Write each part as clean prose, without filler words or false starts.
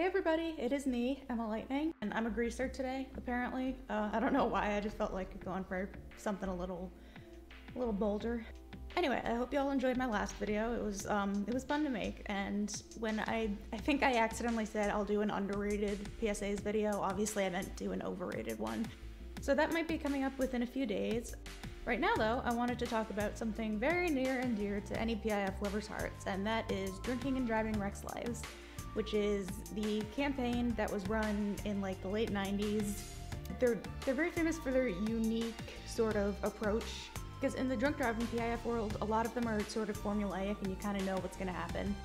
everybody, it is me, Emma Lightning, and I'm a greaser today, apparently. I don't know why, I just felt like going for something a little bolder. Anyway, I hope y'all enjoyed my last video. It was fun to make, and when I think I accidentally said I'll do an underrated PSAs video, obviously I meant do an overrated one. So that might be coming up within a few days. Right now though, I wanted to talk about something very near and dear to any PIF lovers' hearts, and that is Drinking and Driving Wrecks Lives, which is the campaign that was run in like the late 90s. They're very famous for their unique sort of approach, because in the drunk driving PIF world, a lot of them are sort of formulaic and you kind of know what's going to happen.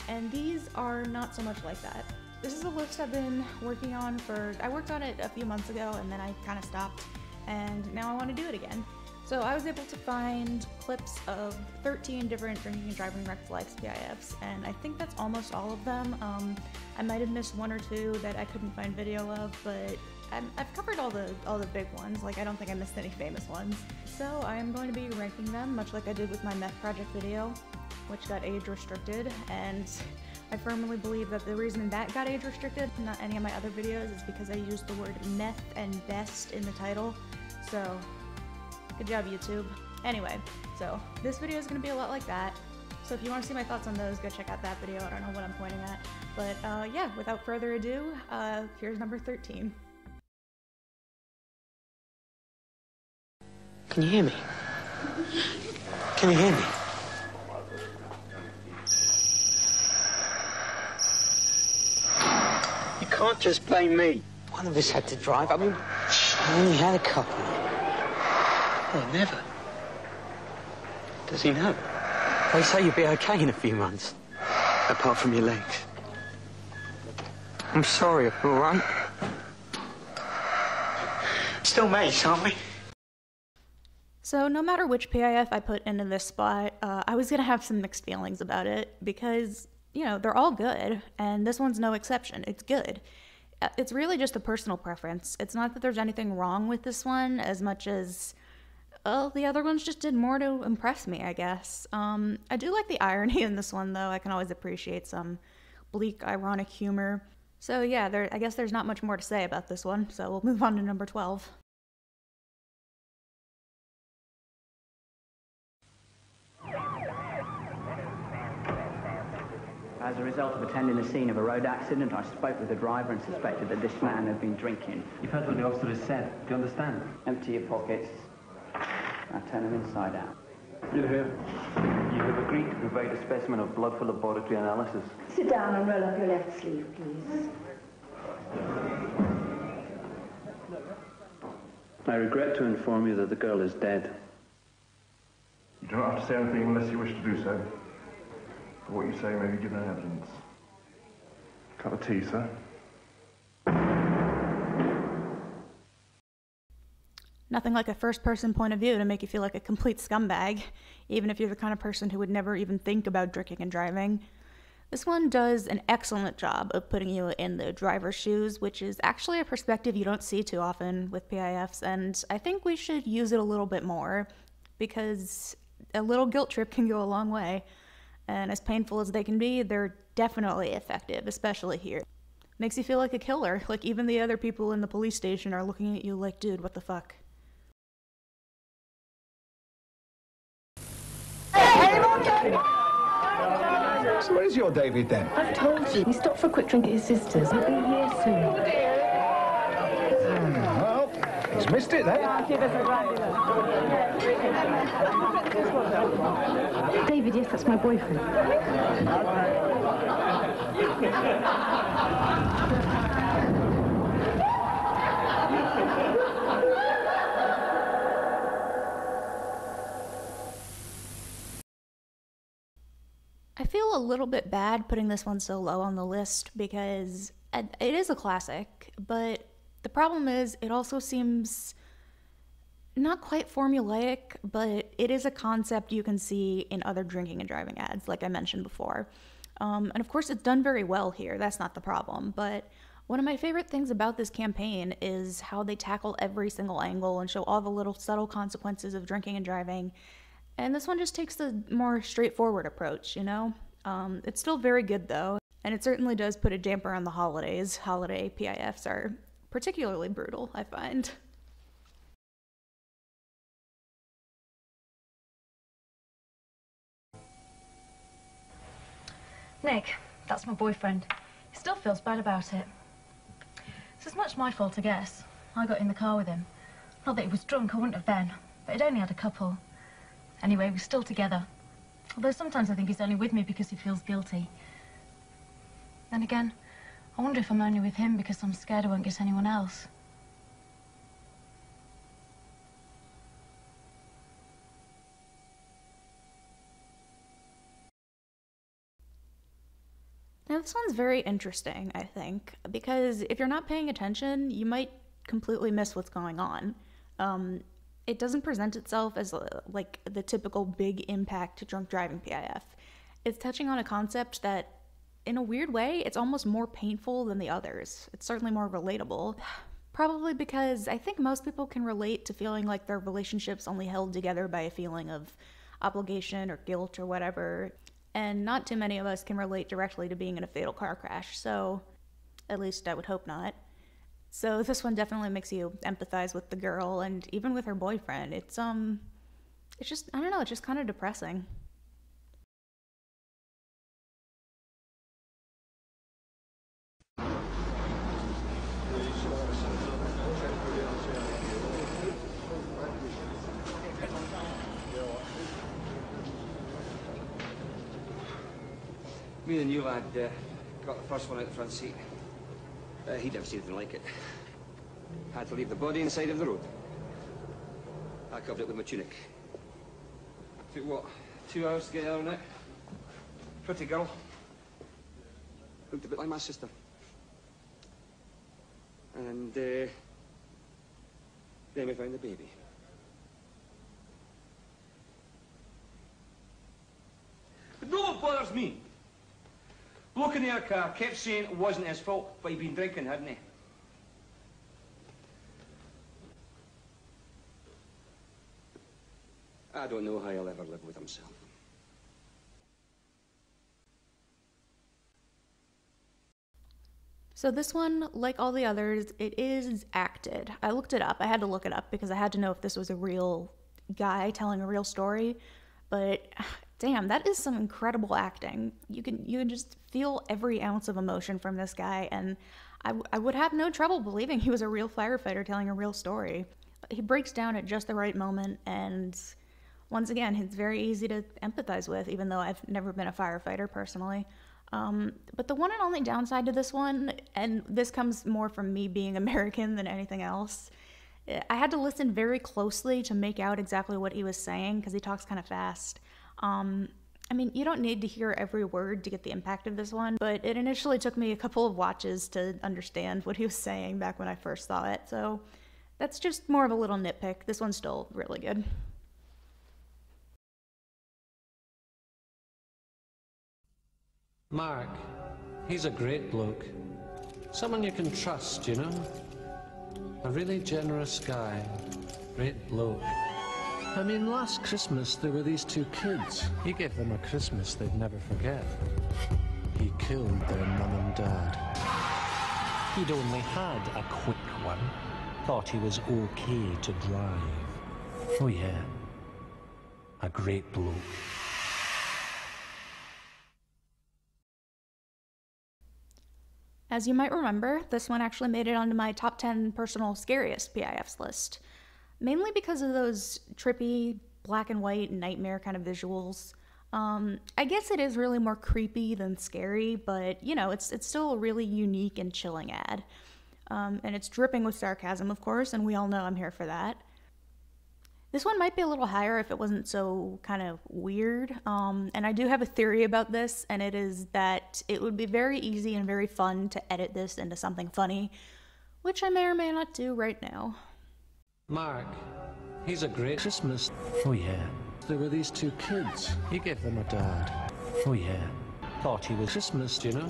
And these are not so much like that. This is a list I've been working on I worked on it a few months ago and then I kind of stopped, and now I want to do it again. So I was able to find clips of 13 different Drinking and Driving Wrecks Lives PIFs, and I think that's almost all of them. I might have missed one or two that I couldn't find video of, but I've covered all the big ones. Like, I don't think I missed any famous ones. So I am going to be ranking them, much like I did with my Meth Project video, which got age restricted, and I firmly believe that the reason that got age restricted, not any of my other videos, is because I used the word meth and best in the title. So good job, YouTube. Anyway, so this video is going to be a lot like that. So if you want to see my thoughts on those, go check out that video. I don't know what I'm pointing at. But yeah, without further ado, here's number 13. Can you hear me? Can you hear me? You can't just blame me. One of us had to drive. I mean, I only had a couple. Oh, never. Does he know? They say you'll be okay in a few months. Apart from your legs. I'm sorry, all right? Still mates, aren't we? So no matter which PIF I put into this spot, I was gonna have some mixed feelings about it because, you know, they're all good, and this one's no exception. It's good. It's really just a personal preference. It's not that there's anything wrong with this one as much as, well, the other ones just did more to impress me, I guess. I do like the irony in this one, though. I can always appreciate some bleak, ironic humor. So yeah, I guess there's not much more to say about this one, so we'll move on to number 12. As a result of attending the scene of a road accident, I spoke with the driver and suspected that this man had been drinking. You've heard what the officer has said. Do you understand? Empty your pockets. Now turn them inside out. You hear? You have agreed to provide a specimen of blood for laboratory analysis. Sit down and roll up your left sleeve, please. I regret to inform you that the girl is dead. You do not have to say anything unless you wish to do so. But what you say may be given evidence. Cup of tea, sir. Nothing like a first-person point of view to make you feel like a complete scumbag, even if you're the kind of person who would never even think about drinking and driving. This one does an excellent job of putting you in the driver's shoes, which is actually a perspective you don't see too often with PIFs, and I think we should use it a little bit more, because a little guilt trip can go a long way. And as painful as they can be, they're definitely effective, especially here. Makes you feel like a killer, like even the other people in the police station are looking at you like, dude, what the fuck? So where's your David then? I've told you. He stopped for a quick drink at his sister's. He'll be here soon. Well, he's missed it then. David, yes, that's my boyfriend. I feel a little bit bad putting this one so low on the list because it is a classic, but the problem is it also seems not quite formulaic, but it is a concept you can see in other drinking and driving ads, like I mentioned before. And of course it's done very well here, that's not the problem, but one of my favorite things about this campaign is how they tackle every single angle and show all the little subtle consequences of drinking and driving. And this one just takes the more straightforward approach, you know? It's still very good though. And it certainly does put a damper on the holidays. Holiday PIFs are particularly brutal, I find. Nick, that's my boyfriend. He still feels bad about it. It's as much my fault, I guess. I got in the car with him. Not that he was drunk, I wouldn't have been, but he'd only had a couple. Anyway, we're still together. Although sometimes I think he's only with me because he feels guilty. Then again, I wonder if I'm only with him because I'm scared I won't get anyone else. Now this one's very interesting, I think, because if you're not paying attention, you might completely miss what's going on. It doesn't present itself as like the typical big impact drunk driving PIF. It's touching on a concept that, in a weird way, it's almost more painful than the others. It's certainly more relatable. Probably because I think most people can relate to feeling like their relationship's only held together by a feeling of obligation or guilt or whatever. And not too many of us can relate directly to being in a fatal car crash, so at least I would hope not. So this one definitely makes you empathize with the girl and even with her boyfriend. It's just, I don't know, it's just kind of depressing. Me and you lad got the first one out the front seat. He'd never seen anything like it. Had to leave the body inside of the road. I covered it with my tunic. Took what, 2 hours to get out on it? Pretty girl. Looked a bit like my sister. And then we found the baby. But no what bothers me. Bloke in the car kept saying it wasn't his fault, but he'd been drinking, hadn't he? I don't know how he'll ever live with himself. So this one, like all the others, it is acted. I looked it up. I had to look it up because I had to know if this was a real guy telling a real story. But damn, that is some incredible acting. You can just feel every ounce of emotion from this guy, and I would have no trouble believing he was a real firefighter telling a real story. He breaks down at just the right moment, and once again, he's very easy to empathize with, even though I've never been a firefighter personally. But the one and only downside to this one, and this comes more from me being American than anything else, I had to listen very closely to make out exactly what he was saying because he talks kind of fast. I mean, you don't need to hear every word to get the impact of this one, but it initially took me a couple of watches to understand what he was saying back when I first saw it, so that's just more of a little nitpick. This one's still really good. Mark, he's a great bloke. Someone you can trust, you know? A really generous guy. Great bloke. I mean, last Christmas there were these 2 kids. He gave them a Christmas they'd never forget. He killed their mum and dad. He'd only had a quick one. Thought he was okay to drive. Oh yeah. A great bloke. As you might remember, this one actually made it onto my top 10 personal scariest PIFs list. Mainly because of those trippy, black and white, nightmare kind of visuals. I guess it is really more creepy than scary, but, you know, it's still a really unique and chilling ad. And it's dripping with sarcasm, of course, and we all know I'm here for that. This one might be a little higher if it wasn't so kind of weird, and I do have a theory about this, and it is that it would be very easy and very fun to edit this into something funny, which I may or may not do right now. Mark, he's a great Christmas. Oh yeah. There were these 2 kids. He gave them a dad. Oh yeah. Thought he was Christmas, you know?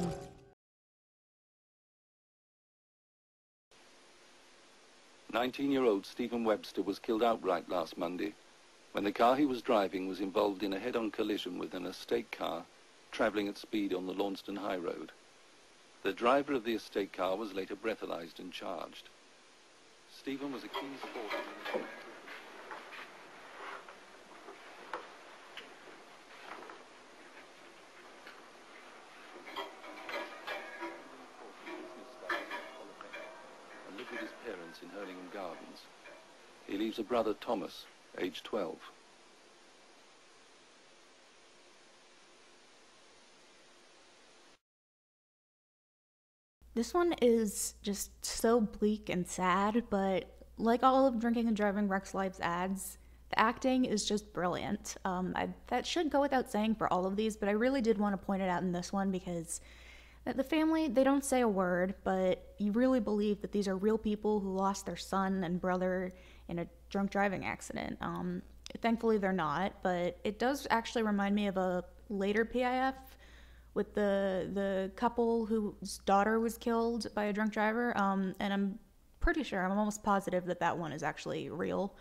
"19-year-old Stephen Webster was killed outright last Monday when the car he was driving was involved in a head-on collision with an estate car travelling at speed on the Launceston High Road. The driver of the estate car was later breathalyzed and charged. Stephen was accused of... and lived with his parents in Hurlingham Gardens. He leaves a brother, Thomas, aged 12. This one is just so bleak and sad, but like all of Drinking and Driving Wrecks Life's ads, the acting is just brilliant. That should go without saying for all of these, but I really did want to point it out in this one because the family, they don't say a word, but you really believe that these are real people who lost their son and brother in a drunk driving accident. Thankfully they're not, but it does actually remind me of a later PIF with the couple whose daughter was killed by a drunk driver, and I'm pretty sure, I'm almost positive that that one is actually real.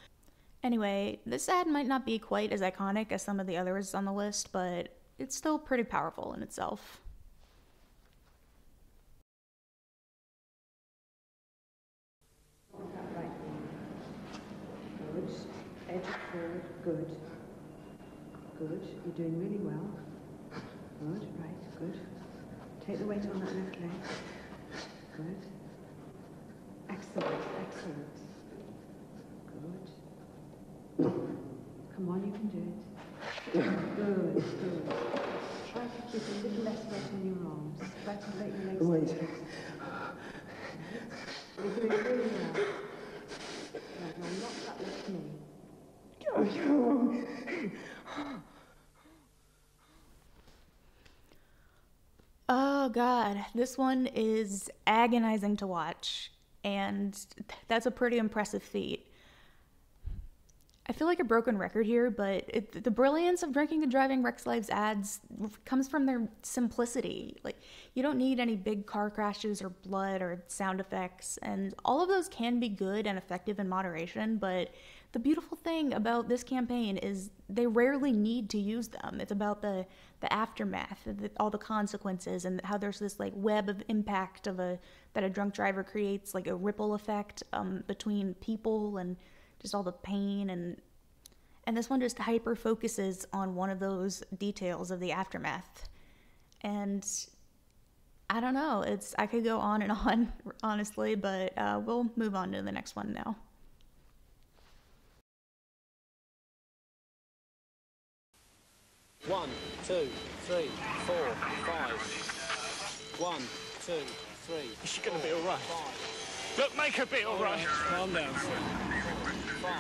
Anyway, this ad might not be quite as iconic as some of the others on the list, but it's still pretty powerful in itself. Right. Good. Edge forward. Good. Good. You're doing really well. Good. Right. Good. Take the weight on that left leg. Good. Excellent. Excellent. Good. Come on, you can do it. Good. Good. Try to keep a little less weight on your arms. Try to let your legs Wait. You're doing really well. Right, now lock that left knee. Oh god, this one is agonizing to watch, and that's a pretty impressive feat. I feel like a broken record here, but the brilliance of Drinking and Driving Wrecks Life's ads comes from their simplicity. Like, you don't need any big car crashes or blood or sound effects, and all of those can be good and effective in moderation, but the beautiful thing about this campaign is they rarely need to use them. It's about the aftermath, all the consequences, and how there's this like web of impact that a drunk driver creates, like a ripple effect between people and just all the pain, and this one just hyper focuses on one of those details of the aftermath. And I don't know, I could go on and on, honestly, but we'll move on to the next one now. One, two, three, 4, 5. 1, 2, 3. Is she gonna be alright? Look, make her be alright. Calm down, sir.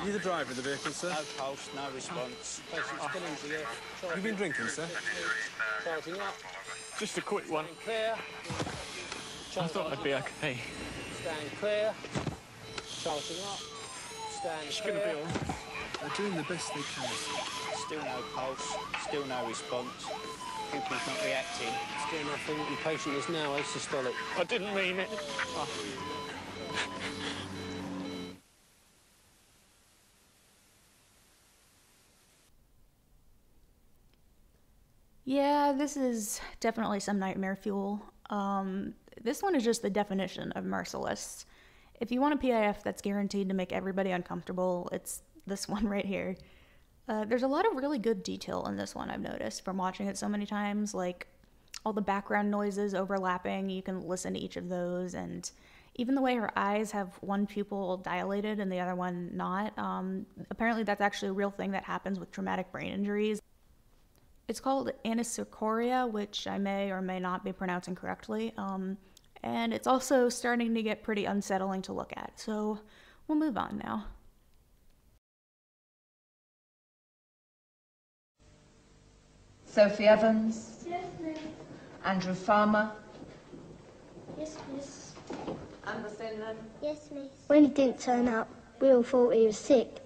You the driver of the vehicle, sir? No pulse, no response. Patient's still into you. You've been drinking, sir? Charging up. Just a quick one. Clear. I thought I'd be okay. Stand clear. Charging up. Stand She's clear. gonna be alright. They're doing the best they can. Still no pulse. Still no response. Pupil's not reacting. Still nothing. The patient is now asystolic. I didn't mean it. Oh. Yeah, this is definitely some nightmare fuel. This one is just the definition of merciless. If you want a PIF that's guaranteed to make everybody uncomfortable, it's this one right here. There's a lot of really good detail in this one, I've noticed, from watching it so many times, like all the background noises overlapping, you can listen to each of those, and even the way her eyes have one pupil dilated and the other one not. Apparently that's actually a real thing that happens with traumatic brain injuries. It's called anisocoria, which I may or may not be pronouncing correctly, and it's also starting to get pretty unsettling to look at, so we'll move on now. Sophie Evans? Yes, miss. Andrew Farmer? Yes, miss. Amber Finlan? Yes, miss. When he didn't turn up, we all thought he was sick.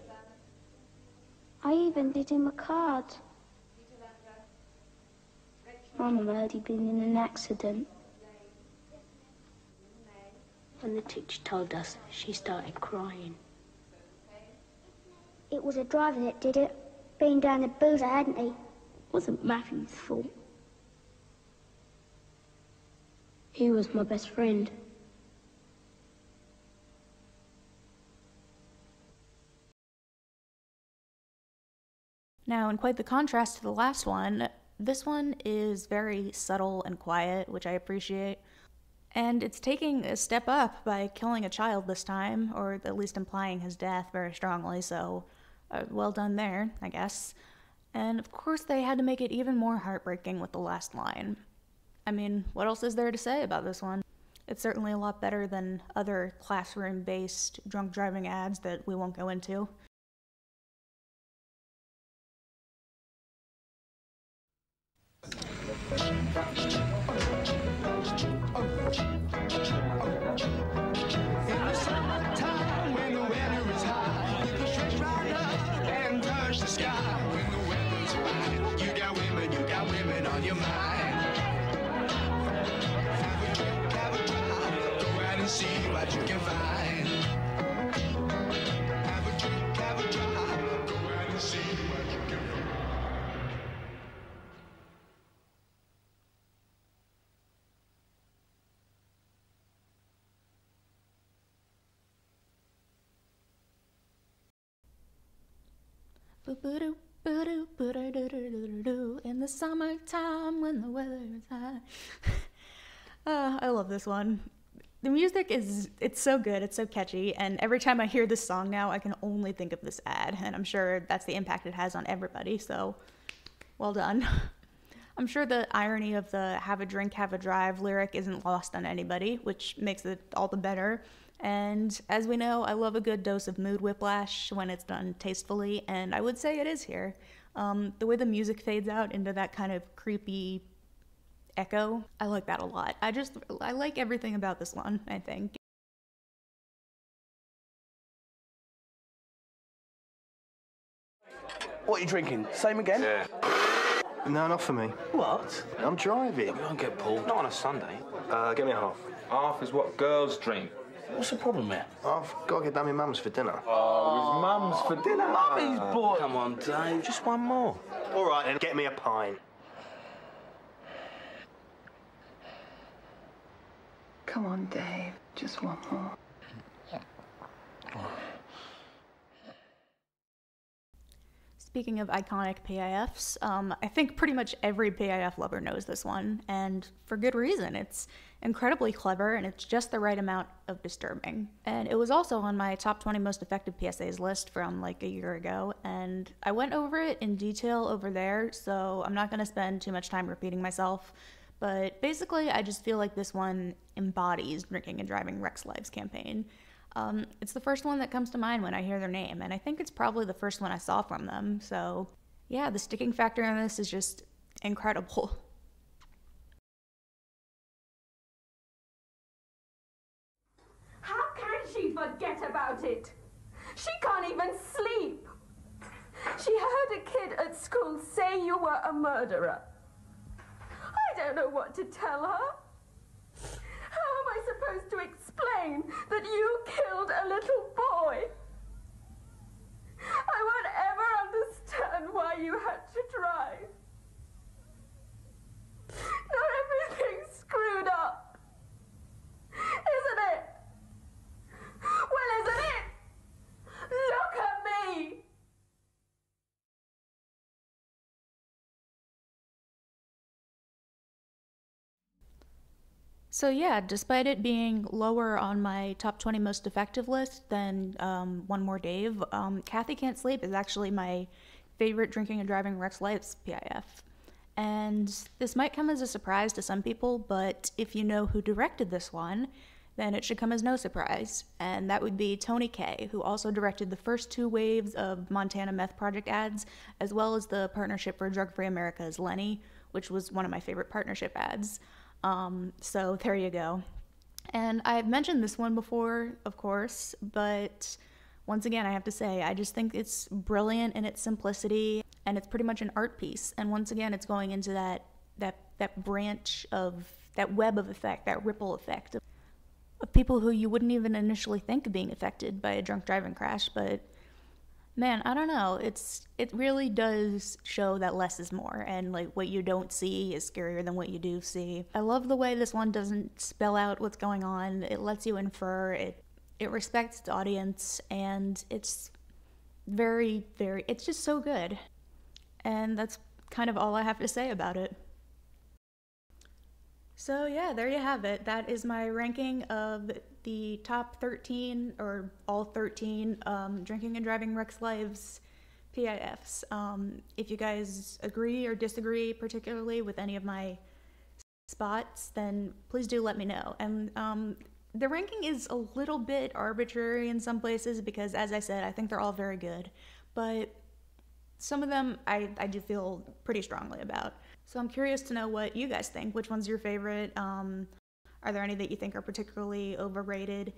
I even did him a card. Mum heard he'd been in an accident. When the teacher told us, she started crying. It was a driver that did it. Been down the boozer, hadn't he? Wasn't Matthew's fault. He was my best friend. Now, in quite the contrast to the last one, this one is very subtle and quiet, which I appreciate. And it's taking a step up by killing a child this time, or at least implying his death very strongly, so well done there, I guess. And of course they had to make it even more heartbreaking with the last line. I mean, what else is there to say about this one? It's certainly a lot better than other classroom-based drunk driving ads that we won't go into. See what you can find. Have a drink, have a drive. Go out and see what you can find. In the summertime when the weather is high. I love this one. The music it's so good, it's so catchy, and every time I hear this song now, I can only think of this ad, and I'm sure that's the impact it has on everybody, so well done. I'm sure the irony of the have a drink, have a drive lyric isn't lost on anybody, which makes it all the better. And as we know, I love a good dose of mood whiplash when it's done tastefully, and I would say it is here. The way the music fades out into that kind of creepy echo, I like that a lot. I like everything about this one, I think. What are you drinking? Same again? Yeah. No, not for me. What? I'm driving. You won't get pulled. Not on a Sunday. Get me a half. Half is what girls drink. What's the problem there? I've got to get down my mum's for dinner. Oh, his mum's for dinner. Mummy's boy. Come on, Dave. Just one more. All right, then. Get me a pint. Come on, Dave. Just one more. Speaking of iconic PIFs, I think pretty much every PIF lover knows this one, and for good reason. It's incredibly clever, and it's just the right amount of disturbing. And it was also on my top 20 most effective PSAs list from like a year ago, and I went over it in detail over there, so I'm not going to spend too much time repeating myself. But basically, I just feel like this one embodies Drinking and Driving Wrecks Lives campaign. It's the first one that comes to mind when I hear their name, and I think it's probably the first one I saw from them, so yeah, the sticking factor in this is just incredible. How can she forget about it? She can't even sleep. She heard a kid at school say you were a murderer. I don't know what to tell her. How am I supposed to explain that you killed a little boy? I won't ever understand why you had to drive. Not everything's screwed up, isn't it? Well, isn't it? Look at me! So yeah, despite it being lower on my top 20 most effective list than One More Dave, Kathy Can't Sleep is actually my favorite Drinking and Driving Wrecks Lives PIF. And this might come as a surprise to some people, but if you know who directed this one, then it should come as no surprise. And that would be Tony Kaye, who also directed the first 2 waves of Montana Meth Project ads, as well as the Partnership for Drug-Free America's Lenny, which was one of my favorite partnership ads. So there you go. And I've mentioned this one before, of course, but once again, I have to say, I just think it's brilliant in its simplicity, and it's pretty much an art piece. And once again, it's going into that branch of, that web of effect, that ripple effect of people who you wouldn't even initially think of being affected by a drunk driving crash, but man, I don't know. It really does show that less is more, and like what you don't see is scarier than what you do see. I love the way this one doesn't spell out what's going on. It lets you infer. It respects its audience, and it's very, very, it's just so good. And that's kind of all I have to say about it. So yeah, there you have it. That is my ranking of the top 13, or all 13, Drinking and Driving Wrecks Lives PIFs. If you guys agree or disagree particularly with any of my spots, then please do let me know. And the ranking is a little bit arbitrary in some places because, as I said, I think they're all very good. But some of them I do feel pretty strongly about. So I'm curious to know what you guys think. Which one's your favorite? Are there any that you think are particularly overrated?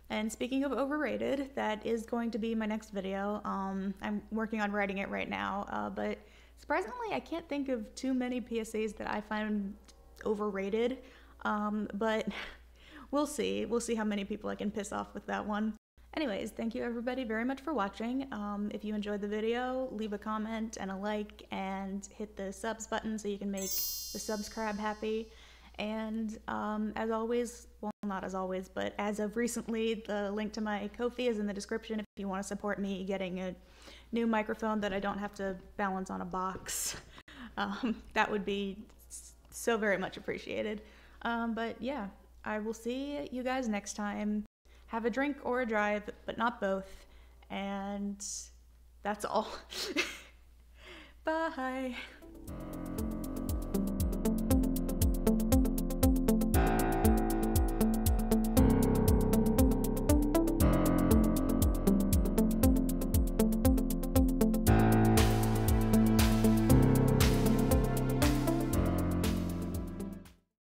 And speaking of overrated, that is going to be my next video. I'm working on writing it right now, but surprisingly, I can't think of too many PSAs that I find overrated, but we'll see. We'll see how many people I can piss off with that one. Anyways, thank you everybody very much for watching. If you enjoyed the video, leave a comment and a like, and hit the subs button so you can make the subscribe happy. And as always, well, not as always, but as of recently, the link to my Ko-fi is in the description if you want to support me getting a new microphone that I don't have to balance on a box. That would be so very much appreciated. But yeah, I will see you guys next time. Have a drink or a drive, but not both. And that's all. Bye.